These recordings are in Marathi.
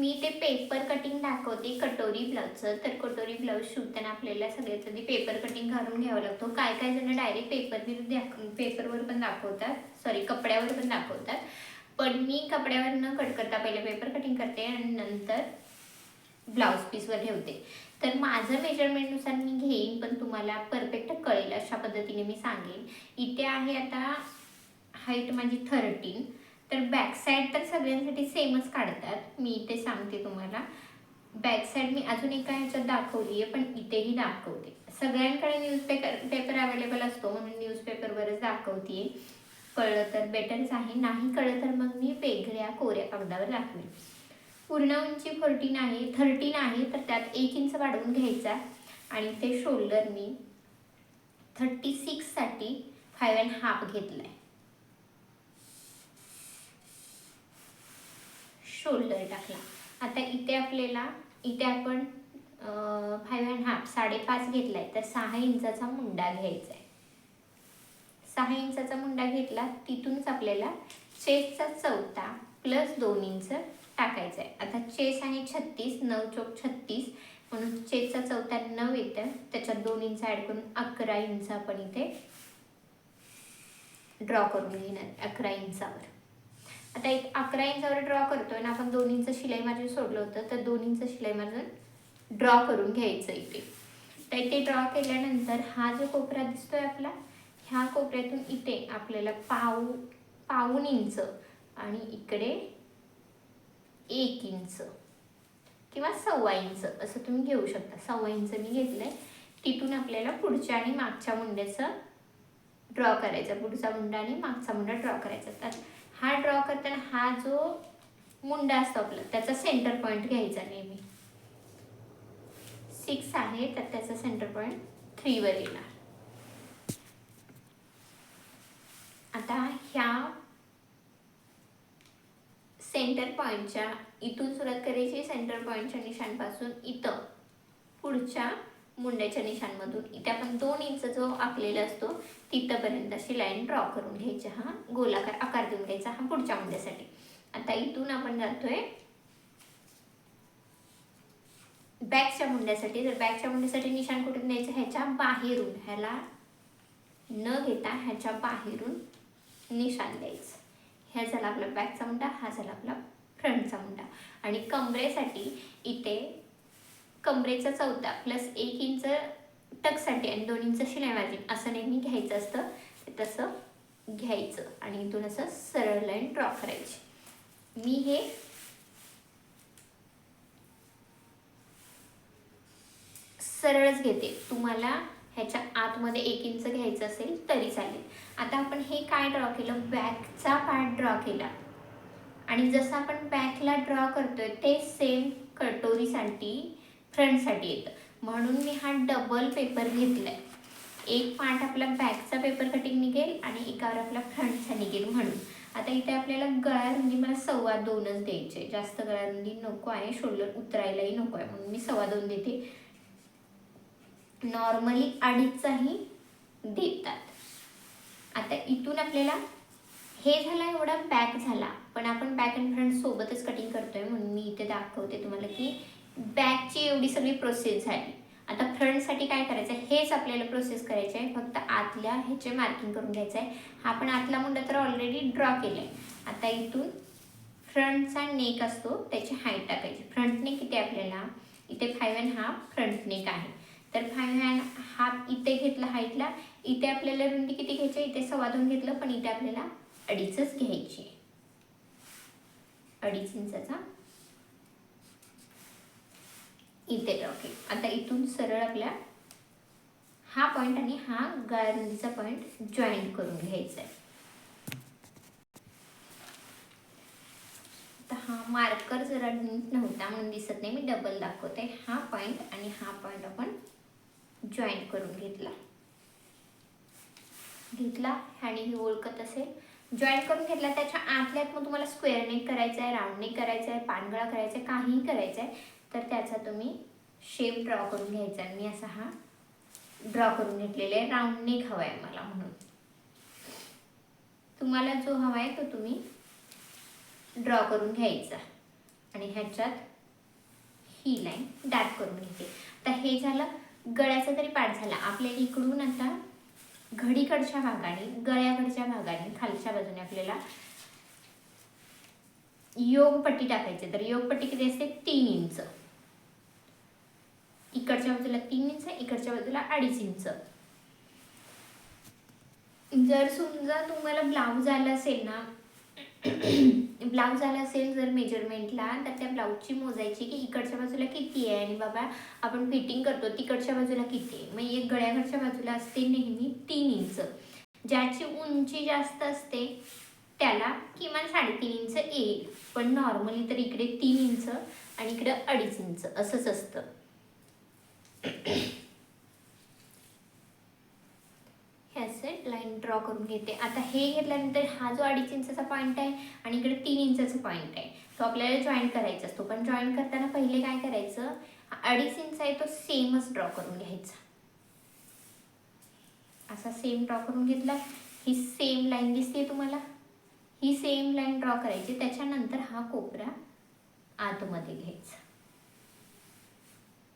मी ते पेपर कटिंग दाखवते कटोरी ब्लाउजचं. तर कटोरी ब्लाउज शिवताना आपल्याला सगळ्यात आधी पेपर कटिंग करून घ्यावं लागतो. काय काय जण डायरेक्ट पेपरवर पण दाखवतात, सॉरी कपड्यावर पण दाखवतात. पण मी कपड्यावर न कट करता पहिले पेपर कटिंग करते आणि नंतर ब्लाऊज पीसवर ठेवते. तर माझं मेजरमेंटनुसार मी घेईन, पण तुम्हाला परफेक्ट कळेल अशा पद्धतीने मी सांगेन. इथे आहे आता हाईट माझी 13. तर बॅक साईड तर सगळ्यांसाठी सेमच काढतात, मी इथे सांगते तुम्हाला. बॅक साईड मी अजून एका ह्याच्यात दाखवली आहे, पण इथेही दाखवते. सगळ्यांकडे पेपर अवेलेबल असतो म्हणून न्यूजपेपरवरच दाखवते. कळलं तर बेटरच आहे, नाही कळलं तर मग मी वेगळ्या कोऱ्या कागदावर दाखवेन. पूर्ण उंची 13 आहे, तर त्यात 1 इंच वाढवून घ्यायचा आणि ते शोल्डर मी 36 साठी 5.5 घेतलाय. शोल्डर टाकला. आता इथे आपण 5.5 5.5 घेतलाय, तर 6 इंचाचा मुंडा घ्यायचा आहे. 6 इंचाचा मुंडा घेतला, तिथूनच आपल्याला चेस्टचा चौथा प्लस 2 इंच टाकायचा आहे. आता चेस्ट आहे 36, 9 चौक 36, म्हणून चेस्टचा चौथा 9 येतं, त्याच्यात 2 इंच ॲड करून 11 इंच आपण इथे ड्रॉ करून घेणार. 11 इंचावर आता एक 11 इंचावर ड्रॉ करतोय ना आपण, 2 इंच शिलाई मार्जिन सोडलं होतं, तर 2 इंच शिलाई मार्जिन ड्रॉ करून घ्यायचं इथे. तर इथे ड्रॉ केल्यानंतर हा जो कोपरा दिसतोय आपला, ह्या कोपऱ्यातून इथे आपल्याला पाऊण इंच आणि इकडे 1 इंच किंवा 1.25 इंच असं तुम्ही घेऊ शकता. 1.25 इंच मी घेतलंय. तिथून आपल्याला पुढच्या आणि मागच्या मुंड्याचं ड्रॉ करायचा, पुढचा मुंडा आणि मागचा मुंडा ड्रॉ करायचा. तर हा ड्रॉ करताना हा जो मुंडा असतो आपला, त्याचा सेंटर पॉईंट घ्यायचा नेहमी. 6 आहे, तर त्याचा सेंटर पॉईंट 3 वर येणार. आता ह्या सेंटर पॉईंटच्या इथून सुरुवात करायची, सेंटर पॉईंटच्या निशाणपासून इथं पुढच्या मुंड्याच्या निशाणमधून इथे आपण 2 इंच जो आखलेला असतो तिथपर्यंत अशी लाईन ड्रॉ करून घ्यायची. हा गोलाकार आकार देऊन घ्यायचा हा पुढच्या मुंड्यासाठी. आता इथून आपण जातोय बॅकच्या मुंड्यासाठी. तर बॅकच्या मुंड्यासाठी निशाण कुठून द्यायचं, ह्याच्या बाहेरून, ह्याला न घेता ह्याच्या बाहेरून निशाण द्यायचं. ह्या झाला आपला बॅकचा मुंडा, हा झाला आपला फ्रंटचा मुंडा. आणि कमरेसाठी इथे कमरेचा चौथा प्लस 1 इंच टकसाठी आणि 2 इंच शिलाई मार्जिन असं नेहमी घ्यायचं असतं. तसं घ्यायचं आणि इथून असं सरळ लाईन ड्रॉ करायची. मी हे सरळच घेते, तुम्हाला ह्याच्या आतमध्ये 1 इंच घ्यायचं असेल तरी चालेल. आता आपण हे काय ड्रॉ केलं, बॅकचा पार्ट ड्रॉ केला आणि जसं आपण बॅकला ड्रॉ करतोय ते सेम कटोरीसाठी फ्रंटसाठी येतं. म्हणून मी हा डबल पेपर घेतलाय. एक पार्ट आपला बॅकचा पेपर कटिंग निघेल आणि एकावर आपला फ्रंटचा निघेल म्हणून. आता इथे आपल्याला गळा रुंदी मला 2.25 द्यायचे, जास्त गळा रुंदी नको आहे, शोल्डर उतरायलाही नको आहे, म्हणून मी 2.25 देते. नॉर्मली 2.5चाही देतात. आता इथून आपल्याला हे झाला एवढा बॅक झाला, पण आपण बॅक अँड फ्रंट सोबतच कटिंग करतोय म्हणून मी इथे दाखवते तुम्हाला की बॅकची एवढी सगळी प्रोसेस झाली. आता फ्रंटसाठी काय करायचं आहे, हेच आपल्याला प्रोसेस करायची आहे, फक्त आतल्या ह्याचे मार्किंग करून घ्यायचं आहे. हा पण आतला मुंडा तर ऑलरेडी ड्रॉ केला आहे. आता इथून फ्रंटचा नेक असतो त्याची हाईट टाकायची. फ्रंट नेक किती आपल्याला इथे 5.5 फ्रंट नेक आहे, तर 5.5 इथे घेतला हाईटला. इथे आपल्याला रुंदी किती घ्यायची, इथे 2.25 घेतलं, पण इथे आपल्याला 2.5च घ्यायची, 2.5 इंचाचा इथे ड्रॉ केलं. आता इथून सरळ आपल्या हा पॉईंट आणि हा गळा रुंदीचा पॉईंट जॉईंट करून घ्यायचा आहे. आता हा मार्कर जरा नीट नव्हता म्हणून दिसत नाही, मी डबल दाखवते. हा पॉईंट आणि हा पॉईंट आपण जॉईंट करून घेतला ह्याने ही ओळखत असेल, जॉईंट करून घेतला. त्याच्या आतल्यात मग तुम्हाला स्क्वेअर नेक करायचा आहे, राऊंड नेक करायचा आहे, पानगळा करायचा आहे, काहीही करायचं आहे, तर त्याचा तुम्ही शेप ड्रॉ करून घ्यायचा. मी असा हा ड्रॉ करून घेतलेला आहे. राऊंड नेक हवा आहे मला, म्हणून तुम्हाला जो हवा आहे तो तुम्ही ड्रॉ करून घ्यायचा आणि ह्याच्यात ही लाईन डार्क करून घेते. तर हे झालं गळ्याचा तरी पार्ट झाला. आपल्याला इकडून आता घडीकडच्या भागाने, गळ्याकडच्या भागाने खालच्या बाजूने आपल्याला योगपट्टी टाकायची. तर योगपट्टी किती असते? 3 इंच. इकडच्या बाजूला 3 इंच, इकडच्या बाजूला 2.5 इंच. जर समजा तुम्हाला ब्लाऊज आला असेल ना, ब्लाऊज आला असेल जर मेजरमेंटला, तर त्या ब्लाऊजची मोजायची की इकडच्या बाजूला किती आहे आणि बाबा आपण फिटिंग करतो तिकडच्या बाजूला किती आहे. मग एक गळ्याकडच्या बाजूला असते नेहमी 3 इंच. ज्याची उंची जास्त असते त्याला किमान 3.5 इंच येईल, पण नॉर्मली तर इकडे 3 इंच आणि इकडे 2.5 इंच असंच असतं. हे असे लाईन ड्रॉ करून घेते. आता हे घेतल्यानंतर हा जो 2.5 इंचाचा पॉईंट आहे आणि इकडे 3 इंचाचा पॉईंट आहे तो आपल्याला जॉईन करायचा असतो. पण जॉईन करताना पहिले काय करायचं, 2.5 इंच आहे तो सेमच ड्रॉ करून घ्यायचा. असा सेम ड्रॉ करून घेतला. ही सेम लाईन दिसते तुम्हाला, ही सेम लाईन ड्रॉ करायची. त्याच्यानंतर हा कोपरा आतमध्ये घ्यायचा,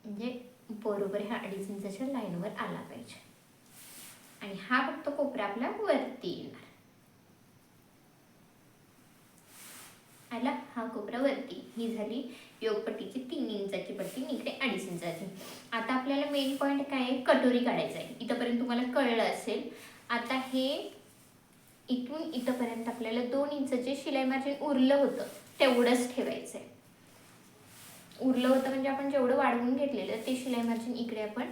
म्हणजे बरोबर ह्या 2.5 इंचाच्या लाईनवर आला पाहिजे. आणि हा फक्त कोपरा आपला वरती येणार. आला हा कोपरा वरती. ही झाली योगपट्टीची 3 इंचाची पट्टी, इकडे 2.5 इंचाची. आता आपल्याला मेन पॉईंट काय आहे, कटोरी काढायचा आहे. इथंपर्यंत तुम्हाला कळलं असेल. आता हे इथून इथंपर्यंत आपल्याला 2 इंचाचे शिलाई मार्जिन उरलं होतं तेवढंच ठेवायचं आहे. उरलं होतं म्हणजे आपण जेवढं वाढवून घेतलेलं ते शिलाई मार्जिन इकडे आपण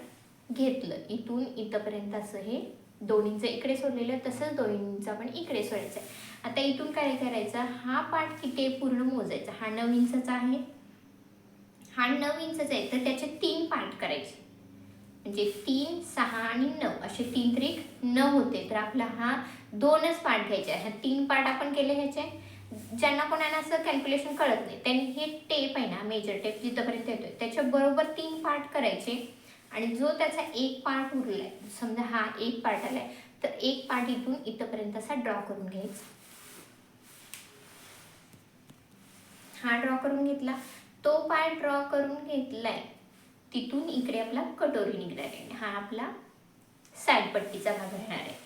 घेतलं. इथून इथंपर्यंत असं हे 2 इंच इकडे सोडलेलं, तसंच 2 इंच आपण इकडे सोडायचं आहे. आता इथून काय करायचं, हा पार्ट किती आहे पूर्ण मोजायचा. हा 9 इंचाचा आहे, हा 9 इंचाचा आहे, तर त्याचे 3 पार्ट करायचे. म्हणजे 3, 6 आणि 9 असे 3 त्रिक 9 होते. तर आपला हा 2च पार्ट घ्यायचे आहे. 3 पार्ट आपण केले ह्याचे. ज्यांना कोणाला असं कॅल्क्युलेशन कळत नाही त्यांनी हे टेप आहे ना, मेजर टेप जिथंपर्यंत येतोय त्याच्या बरोबर 3 पार्ट करायचे. आणि जो त्याचा एक पार्ट उरलाय, समजा हा एक पार्ट आलाय, तर एक पार्ट इथून इथंपर्यंत असा ड्रॉ करून घ्यायचा. हा ड्रॉ करून घेतला. तो पार्ट ड्रॉ करून घेतलाय, तिथून इकडे आपला कटोरी निघणार आहे. हा आपला साईड पट्टीचा भाग राहणार आहे.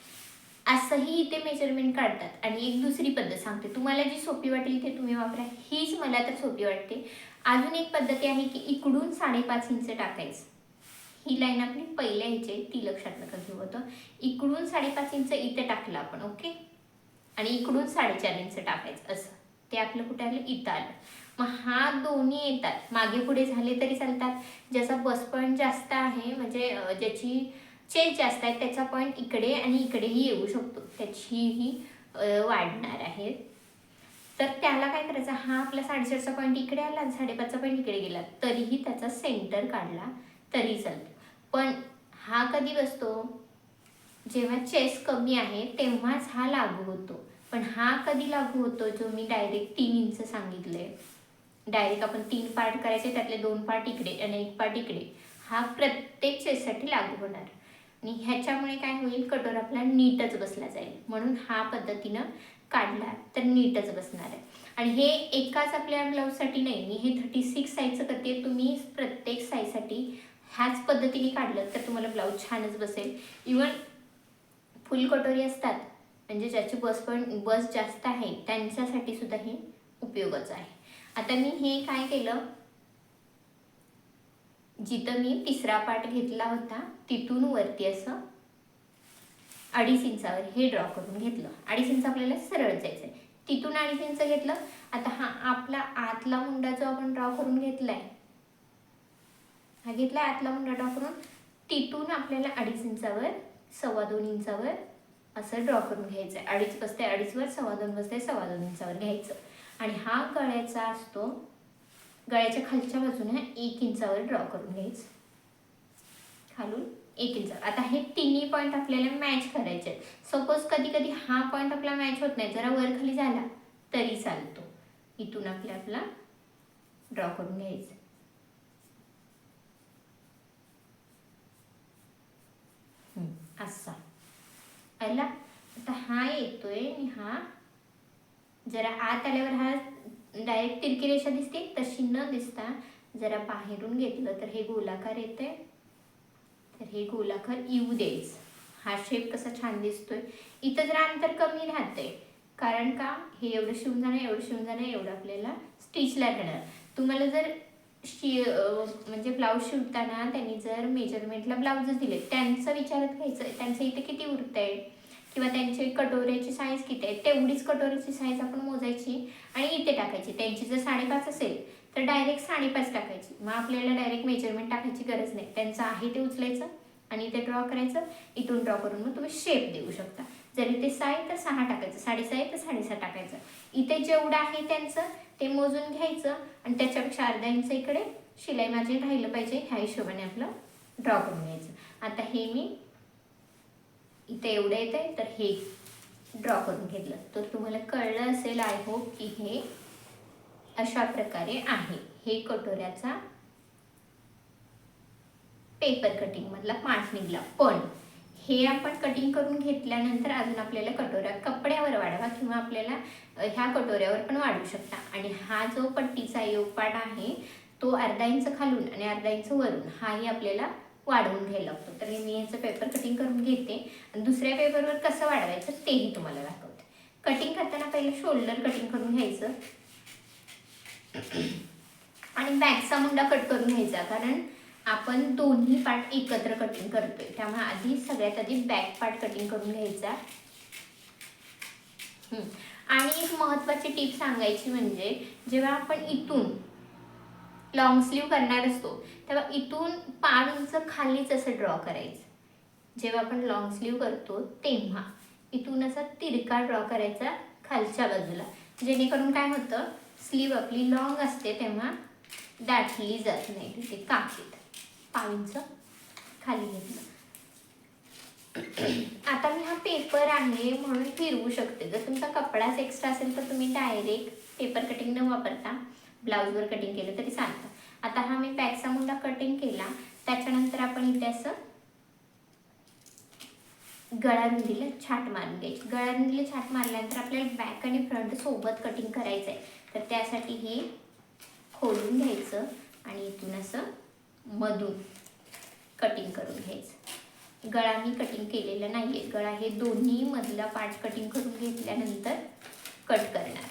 असंही इथे मेजरमेंट काढतात. आणि एक दुसरी पद्धत सांगते तुम्हाला, जी सोपी वाटेल ते तुम्ही वापरा. हीच मला तर सोपी वाटते. अजून एक पद्धती आहे की इकडून 5.5 इंच टाकायचं. ही लाईन आपली पहिल्या ह्याची ती लक्षात नका घेऊ होतं. इकडून 5.5 इंच इथे टाकलं आपण, ओके, आणि इकडून 4.5 इंच टाकायचं. असं ते आपलं कुठे आलं, इथं आलं. मग हा दोन्ही येतात, मागे पुढे झाले तरी चालतात. ज्याचा बस पॉईंट जास्त आहे, म्हणजे ज्याची चेस्ट जास्त आहे, त्याचा पॉईंट इकडे आणि इकडेही येऊ शकतो, त्याचीही वाढणार आहे. तर त्याला काय करायचं, हा आपला 4.5चा पॉईंट इकडे आला, 5.5चा पॉईंट इकडे गेला, तरीही त्याचा सेंटर काढला तरी चालतो. पण हा कधी बसतो, जेव्हा चेस्ट कमी आहे तेव्हाच हा लागू होतो. पण हा कधी लागू होतो, जो मी डायरेक्ट 3 इंच सांगितले, डायरेक्ट आपण 3 पार्ट करायचे, त्यातले 2 पार्ट इकडे आणि 1 पार्ट इकडे, हा प्रत्येक चेस्टसाठी लागू होणार. आणि ह्याच्यामुळे काय होईल, कटोरा आपला नीटच बसला जाईल. म्हणून हा पद्धतीनं काढला तर नीटच बसणार आहे. आणि हे एकाच आपल्या ब्लाऊजसाठी नाही, मी हे 36 साईजचं करते. तुम्ही प्रत्येक साईजसाठी ह्याच पद्धतीने काढलं तर तुम्हाला ब्लाऊज छानच बसेल. इवन फुल कटोरी असतात, म्हणजे ज्याची बस जास्त आहे त्यांच्यासाठी सुद्धा हे उपयोगाचं आहे. आता मी हे काय केलं, जिथं मी 3रा पार्ट घेतला होता तिथून वरती असं 2.5 इंचावर हे ड्रॉ करून घेतलं. 2.5 इंच आपल्याला सरळ जायचं आहे, तिथून 2.5 इंच घेतलं. आता हा आपला आतला मुंडा जो आपण ड्रॉ करून घेतलाय, हा घेतलाय आतला मुंडा ड्रॉ करून, तिथून आपल्याला 2.5 इंचावर 2.25 इंचावर असं ड्रॉ करून घ्यायचं आहे. 2.5 बसते 2.5 वर, 2.25 बसते 2.25 इंचावर घ्यायचं. आणि हा गळ्याचा असतो, गळ्याच्या खालच्या बाजूने 1 इंचावर ड्रॉ करून घ्यायचं, खालून 1 इंच. आता हे तिन्ही पॉईंट आपल्याला मॅच करायचे आहेत. सपोज कधी कधी हा पॉईंट आपला मॅच होत नाही, जरा वर खाली झाला तरी चालतो. इथून आपला ड्रॉ करून घ्यायचं. असा आला. आता हा येतोय आणि हा जरा आत आल्यावर हा डायरेक्ट तिरकी रेषा दिसते, तशी न दिसता जरा बाहेरून घेतलं तर हे गोलाकार येते, तर हे गोलाकार येऊ द्यायचं. हा शेप कसा छान दिसतोय. इथं जरा अंतर कमी राहते, कारण का हे एवढं शिवून जाणं एवढं आपल्याला स्टिचला राहणार. तुम्हाला जर म्हणजे ब्लाऊज शिवताना त्यांनी जर मेजरमेंटला ब्लाऊजच दिले, त्यांचं विचारात घ्यायचं त्यांचं इथे किती उरत आहे किंवा त्यांचे कटोऱ्याची साईज किती आहे, तेवढीच कटोऱ्याची साईज आपण मोजायची आणि इथे टाकायची. त्यांची जर 5.5 असेल तर डायरेक्ट 5.5 टाकायची. मग आपल्याला डायरेक्ट मेजरमेंट टाकायची गरज नाही. त्यांचं आहे ते उचलायचं आणि इथे ड्रॉ करायचं. इथून ड्रॉ करून मग तुम्ही शेप देऊ शकता. जर इथे 6 आहे तर 6 टाकायचं, 6.5 आहे तर 6.5 टाकायचं. इथे जेवढं आहे त्यांचं ते मोजून घ्यायचं आणि त्याच्यापेक्षा अर्धा इंच इकडे शिलाई मार्जिन राहिलं पाहिजे, ह्या हिशोबाने आपलं ड्रॉ करून घ्यायचं. आता हे मी इथे एवढं येत आहे तर हे ड्रॉ करून घेतलं. तर तुम्हाला कळलं असेल आय होप की हे अशा प्रकारे आहे. हे कटोऱ्याचा पेपर कटिंग मधला पार्ट निघला. पण हे आपण कटिंग करून घेतल्यानंतर अजून आपल्याला कटोऱ्या कपड्यावर वाढवा किंवा आपल्याला ह्या कटोऱ्यावर पण वाढवू शकता. आणि हा जो पट्टीचा योगपाट आहे तो अर्धा इंच खालून आणि अर्धा इंच वरून हाही आपल्याला वाढवून घ्यायला लागतो. तर मी याचं पेपर कटिंग करून घेते आणि दुसऱ्या पेपरवर कसं वाढवायचं तेही तुम्हाला दाखवते. कटिंग करताना पहिलं शोल्डर कटिंग करून घ्यायचं आणि बॅकचा मुंडा कट करून घ्यायचा, कारण आपण दोन्ही पार्ट एकत्र कटिंग करतोय. त्यामुळे आधी सगळ्यात आधी बॅक पार्ट कटिंग करून घ्यायचा. आणि एक महत्त्वाची टिप सांगायची म्हणजे जेव्हा आपण इथून लॉंग स्लीव करणार असतो तेव्हा इथून 5 इंच खालीच असं ड्रॉ करायचं. जेव्हा आपण लॉंग स्लीव करतो तेव्हा इथून असा तिरका ड्रॉ करायचा खालच्या बाजूला, जेणेकरून काय होतं स्लीव आपली लॉंग असते तेव्हा दाटली जात नाही तिथे काकीत. 5 इंच खाली घेतलं. आता मी हा पेपर आहे म्हणून फिरवू शकते. जर तुमचा कपडाच एक्स्ट्रा असेल तर तुम्ही डायरेक्ट पेपर कटिंग न वापरता ब्लाऊजवर कटिंग केलं तरी चालतं. आता हा मी बॅकचा मुंडा कटिंग केला, त्याच्यानंतर आपण इथे असं गळारुंदीला छाट मारून घ्यायची. गळारुंदीला छाट मारल्यानंतर आपल्याला बॅक आणि फ्रंट सोबत कटिंग करायचं आहे. तर त्यासाठी हे खोलून घ्यायचं आणि इथून असं मधून कटिंग करून घ्यायचं. गळा मी कटिंग केलेला नाही आहे. गळा हे दोन्ही मधला पार्ट कटिंग करून घेतल्यानंतर कट करणार.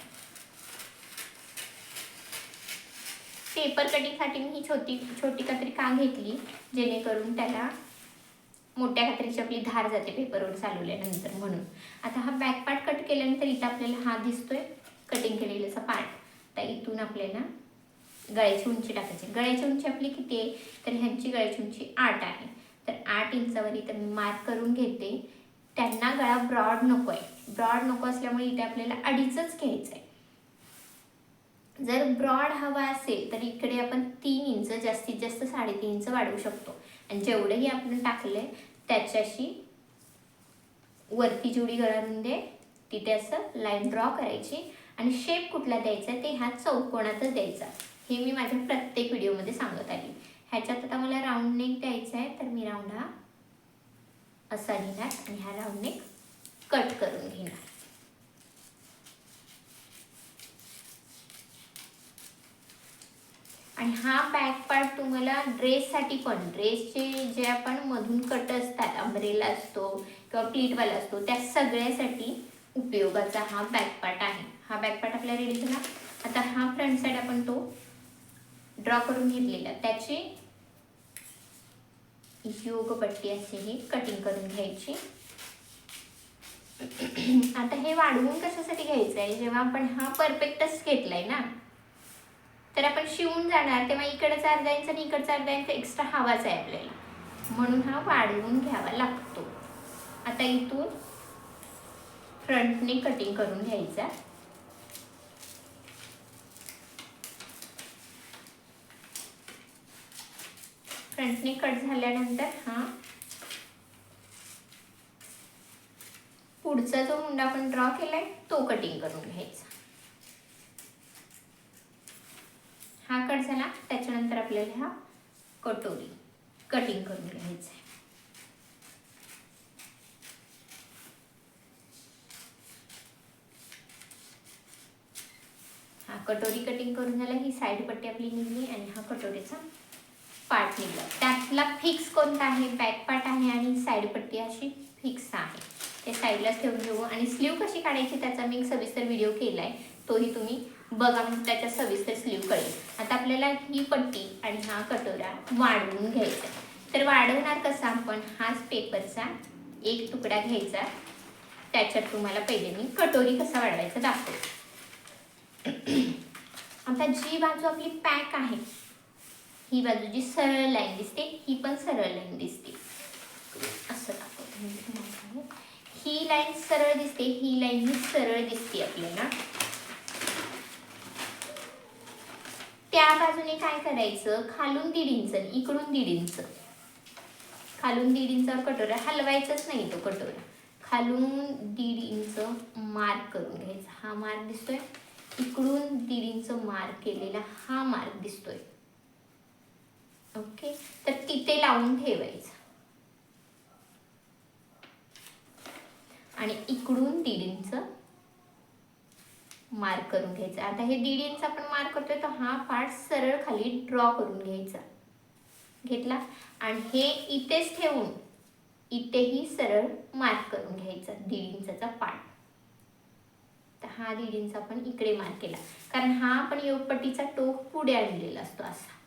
पेपर कटिंगसाठी मी ही छोटी कात्री का घेतली, जेणेकरून त्याला मोठ्या कात्रीची आपली धार जाते पेपरवर चालवल्यानंतर म्हणून. आता हा बॅक पार्ट कट केल्यानंतर इथं आपल्याला हा दिसतोय कटिंग केलेलाचा पार्ट. तर इथून आपल्याला गळ्याची उंची टाकायची. गळ्याची उंची आपली किती आहे तर ह्यांची गळ्याची उंची 8 आहे. तर 8 इंचावर इथं मी मार्क करून घेते. त्यांना गळा ब्रॉड नको आहे. ब्रॉड नको असल्यामुळे इथे आपल्याला 2.5च घ्यायचं आहे. जर ब्रॉड हवा असेल तर इकडे आपण 3 इंच जास्तीत जास्त 3.5 इंच वाढवू शकतो. आणि जेवढंही आपण टाकलंय त्याच्याशी वरती जेवढी गळारुंदी आहे तिथे असं लाईन ड्रॉ करायची आणि शेप कुठला द्यायचा ते ह्या चौकोनातच द्यायचा. हे मी माझ्या प्रत्येक व्हिडिओमध्ये सांगत आली. ह्याच्यात आता मला राऊंड नेक द्यायचा आहे, तर मी राऊंड हा असा घेणार आणि हा राऊंड नेक कट करून घेणार. आणि हा बॅक पार्ट तुम्हाला ड्रेससाठी पण, ड्रेसचे जे आपण मधून कट असतात, अम्ब्रेला असतो किंवा प्लीटवाला असतो, त्या सगळ्यासाठी उपयोगाचा हा बॅक पार्ट आहे. हा बॅक पार्ट आपला रेडी झाला. आता हा फ्रंट साईड आपण तो ड्रॉ करून घेतलेला त्याची योगपट्टी असे ही कटिंग करून घ्यायची. आता हे वाढवून कशासाठी घ्यायचं आहे, जेव्हा आपण हा परफेक्टच घेतलाय ना तर आपण शिवून जाणार तेव्हा इकडचा अर्धा इंच आणि इकडचा अर्धा इंच एक्स्ट्रा हवाच आहे आपल्याला, म्हणून हा वाढवून घ्यावा लागतो. आता इथून फ्रंटने कटिंग करून घ्यायचा. फ्रंटने कट झाल्यानंतर हा पुढचा जो मुंडा आपण ड्रॉ केलाय तो कटिंग करून घ्यायचा. हा कट झाला, त्याच्यानंतर आपल्याला हा कटोरी कटिंग करून घ्यायचा आहे. हा कटोरी कटिंग करून झालं, ही साईड पट्टी आपली निघली आणि हा कटोरीचा पार्ट निघला. त्यातला फिक्स कोणता आहे, बॅक पार्ट आहे आणि साईड पट्टी अशी फिक्स आहे, ते साईडलाच ठेवून घेऊ. आणि स्लीव कशी काढायची त्याचा मी सविस्तर व्हिडिओ केला आहे, तोही तुम्ही बघा, म्हणजे त्याच्या सविस्तर स्लीव कळेल. आता आपल्याला ही पट्टी आणि हा कटोरा वाढवून घ्यायचा. तर वाढवणार कसा आपण, हाच पेपरचा एक तुकडा घ्यायचा, त्याच्यात तुम्हाला पहिले मी कटोरी कसा वाढवायचा दाखवते. आता जी बाजू आपली पॅक आहे, ही बाजू जी सरळ लाईन दिसते, ही पण सरळ लाईन दिसते, असं दाखवते. ही लाईन सरळ दिसते, ही लाईन ही सरळ दिसते आपल्याला. त्या बाजूने काय करायचं, खालून 1.5 इंच, इकडून 1.5 इंच, खालून 1.5 इंचावर कटोरा हलवायचाच नाही. तो कटोरा खालून 1.5 इंच मार्क करून घ्यायचा. हा मार्क दिसतोय, इकडून 1.5 इंच मार्क केलेला हा मार्क दिसतोय. ओके, तर तिथे लावून ठेवायचं आणि इकडून 1.5 इंच मार्क करून घ्यायचा. आता हे 1.5 इंच आपण मार्क करतोय, तर हा पार्ट सरळ खाली ड्रॉ करून घ्यायचा. घेतला आणि हे इथेच ठेवून इथेही सरळ मार्क करून घ्यायचा 1.5 इंचाचा पार्ट. तर हा 1.5 इंच आपण इकडे मार्क केला, कारण हा आपण योगपट्टीचा टोक पुढे आणलेला असतो असा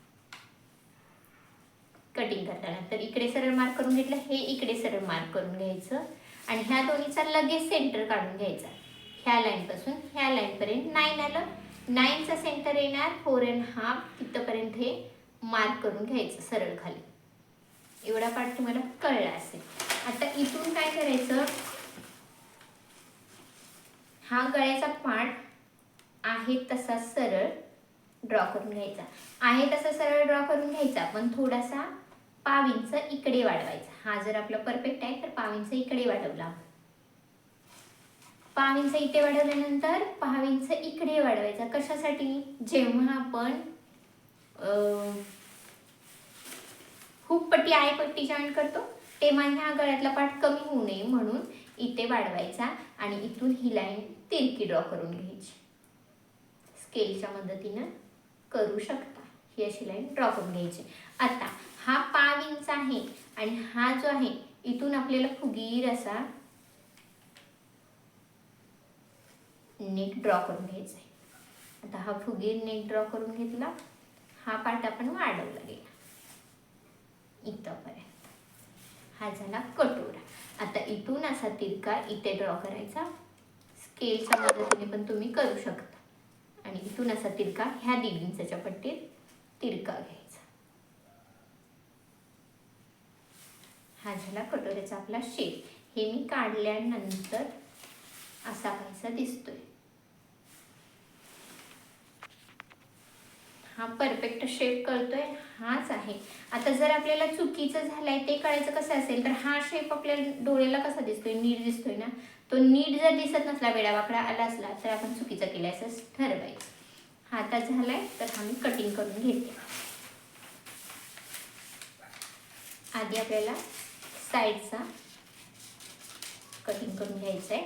कटिंग करताना. तर इकडे सरळ मार्क करून घेतलं, हे इकडे सरळ मार्क करून घ्यायचं आणि ह्या दोन्हीचा लगेच सेंटर काढून घ्यायचा. ह्या लाईन पासून ह्या लाईन पर्यंत 9 आलं, 9चा सेंटर येणार 4.5, तिथपर्यंत हे मार्क करून घ्यायचं सरळ खाली. एवढा पार्ट तुम्हाला कळला असेल. आता इथून काय करायचं, हा गळ्याचा पार्ट आहे तसा सरळ ड्रॉ करून घ्यायचा. आहे तसा सरळ ड्रॉ करून घ्यायचा, पण थोडासा 1/2 इंच इकडे वाढवायचा. हा जर आपला परफेक्ट आहे तर 1/2 इंच इकडे वाढवला, 1/2 इंच इथे वाढवल्यानंतर 1/2 इंच इकडे वाढवायचा. कशासाठी, जेव्हा आपण हुक पट्टी आय पट्टी जॉईन करतो तेव्हा ह्या गळ्यातला पार्ट कमी होऊ नये म्हणून इथे वाढवायचा आणि इथून ही लाईन तिरकी ड्रॉ करून घ्यायची. स्केलच्या मदतीनं करू शकता, ही अशी लाईन ड्रॉ करून घ्यायची. आता हा 1/2 इंच आहे आणि हा जो आहे इथून आपल्याला फुगीर असा नेक ड्रॉ करून घ्यायचा आहे. आता हा फुगीर नेक ड्रॉ करून घेतला, हा पार्ट आपण वाढवला गेला इथपर्यंत. हा झाला कटोरा. आता इथून असा तिरका इथे ड्रॉ करायचा, स्केलच्या मदतीने पण तुम्ही करू शकता आणि इथून असा तिरका ह्या 1.5 इंचच्या पट्टीत तिरका घ्यायचा. हा झाला कटोऱ्याचा आपला शेप. हे मी काढल्यानंतर असा काहीसा दिसतोय. हा परफेक्ट शेप कळतोय, हाच आहे. आता जर आपल्याला चुकीचं झालंय ते कळायचं कसं असेल, तर हा शेप आपल्या डोळ्याला कसा दिसतोय, नीट दिसतोय ना, तो नीट जर दिसत नसला, वेडावाकडा आला असला तर आपण चुकीचं केलं असं ठरवायचं. हा आता झालाय, तर हा मी कटिंग करून घेते. आधी आपल्याला साईडचा कटिंग करून घ्यायचं आहे.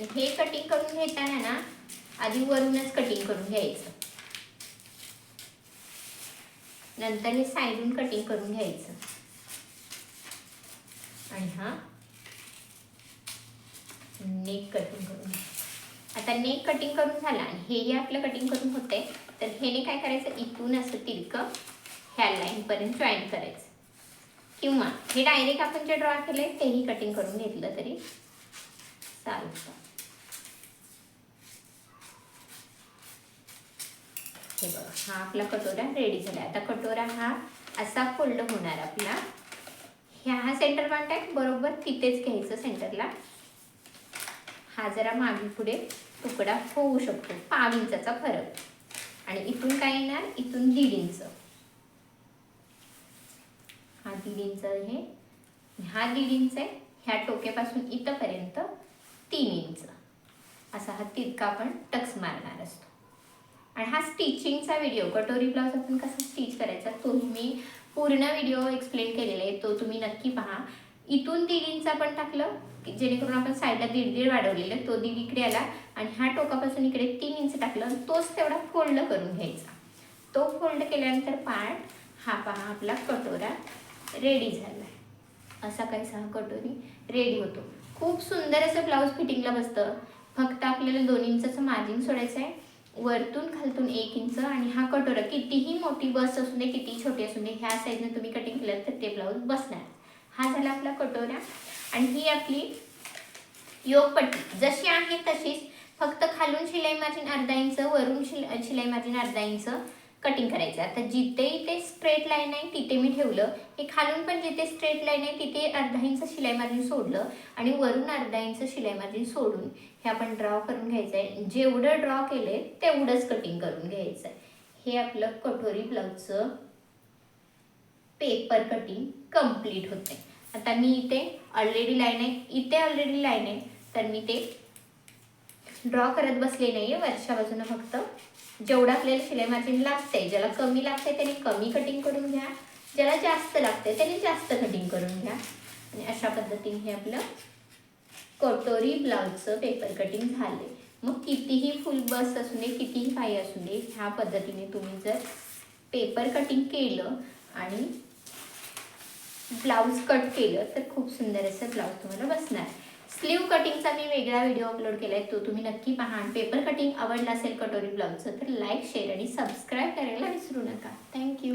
हे कटिंग करून घेताना ना आधी वरूनच कटिंग करून घ्यायचं, नंतर हे साईडून कटिंग करून घ्यायचं आणि हा नेक कटिंग करून. आता नेक कटिंग करून झाला आणि हे आपलं कटिंग करून होते, तर हेने काय करायचं, इथून असं तिरकं ह्या लाईन पर्यंत जॉईन करायचं, किंवा हे डायरेक्ट आपण जे ड्रॉ केले तेही कटिंग करून घेतलं तरी चालतं. हे बघा, हा आपला कटोरा रेडी झाला. आता कटोरा हा असा फोल्ड होणार आपला. हा सेंटर पॉइंट आहे, बरोबर तिथेच घ्यायचं सेंटरला. हा जरा मागे पुढे तुकडा होऊ शकतो, 1/2 इंचाचा फरक. आणि इथून काय येणार, इथून 1.5 इंच. हा 1.5 इंच आहे, हा 1.5 इंच आहे. ह्या टोक्यापासून इथपर्यंत 3 इंच असा हा तिरका आपण टक्स मारणार असतो. आणि हा स्टिचिंगचा व्हिडिओ, कटोरी ब्लाउज आपण कसा स्टिच करायचा तोही मी पूर्ण व्हिडिओ एक्सप्लेन केलेला आहे, तो तुम्ही नक्की पहा. इथून 1.5 इंच आपण टाकलं जेणेकरून आपण साईडला 1.5 वाढवलेला तो 1.5 इकडे आला आणि हा टोकापासून इकडे 3 इंच टाकलं आणि तोच तेवढा फोल्ड करून घ्यायचा. तो फोल्ड केल्यानंतर पार्ट हा पहा आपला कटोरा रेडी झाला आहे. असा काहीसा हा कटोरी रेडी होतो. खूप सुंदर असं ब्लाऊज फिटिंगला बसतं. फक्त आपल्याला 2 इंचाचं मार्जिन सोडायचं आहे, वरतून खालतून 1 इंच. आणि हा कटोरा कितीही मोठी बस असू दे कितीही छोटी असू दे ह्या साईजने तुम्ही कटिंग केलं तर ते ब्लाऊज बसणार. हा झाला आपला कटोरा. आणि ही आपली योगपट्टी जशी आहे तशीच, फक्त खालून शिलाई मार्जिन अर्धा इंच, वरून शिलाई मार्जिन अर्धा इंच कटिंग करायचं. आता जिथे इथे स्ट्रेट लाईन आहे तिथे मी ठेवलं, हे खालून पण जिथे स्ट्रेट लाईन आहे तिथे अर्धा इंच शिलाई मार्जिन सोडलं आणि वरून अर्धा इंच शिलाई मार्जिन सोडून हे आपण ड्रॉ करून घ्यायचं आहे. जेवढं ड्रॉ केलं आहे तेवढंच कटिंग करून घ्यायचं आहे. हे आपलं कटोरी ब्लाऊजचं पेपर कटिंग कंप्लीट होते. आता मी इथे ऑलरेडी लाईन आहे, इथे ऑलरेडी लाईन आहे, तर मी ते ड्रॉ करत बसले नाही आहे. वरच्या बाजूनं फक्त जेवढं आपल्याला शिलाई मार्जिन लागते, ज्याला कमी लागते त्याने कमी कटिंग करून घ्या, ज्याला जास्त लागते त्याने जास्त कटिंग करून घ्या. आणि अशा पद्धतीने हे आपलं कटोरी ब्लाऊजचं पेपर कटिंग झाले. मग कितीही फुल बस असू दे कितीही पाय असू दे ह्या पद्धतीने तुम्ही जर पेपर कटिंग केलं आणि ब्लाऊज कट केलं तर खूप सुंदर असं ब्लाऊज तुम्हाला बसणार. स्लीव कटिंगचा मी वेगळा व्हिडिओ अपलोड केला आहे, तो तुम्ही नक्की पहा. आणि पेपर कटिंग आवडला असेल कटोरी ब्लाऊजचं तर लाईक शेअर आणि सबस्क्राईब करायला विसरू नका. थँक्यू.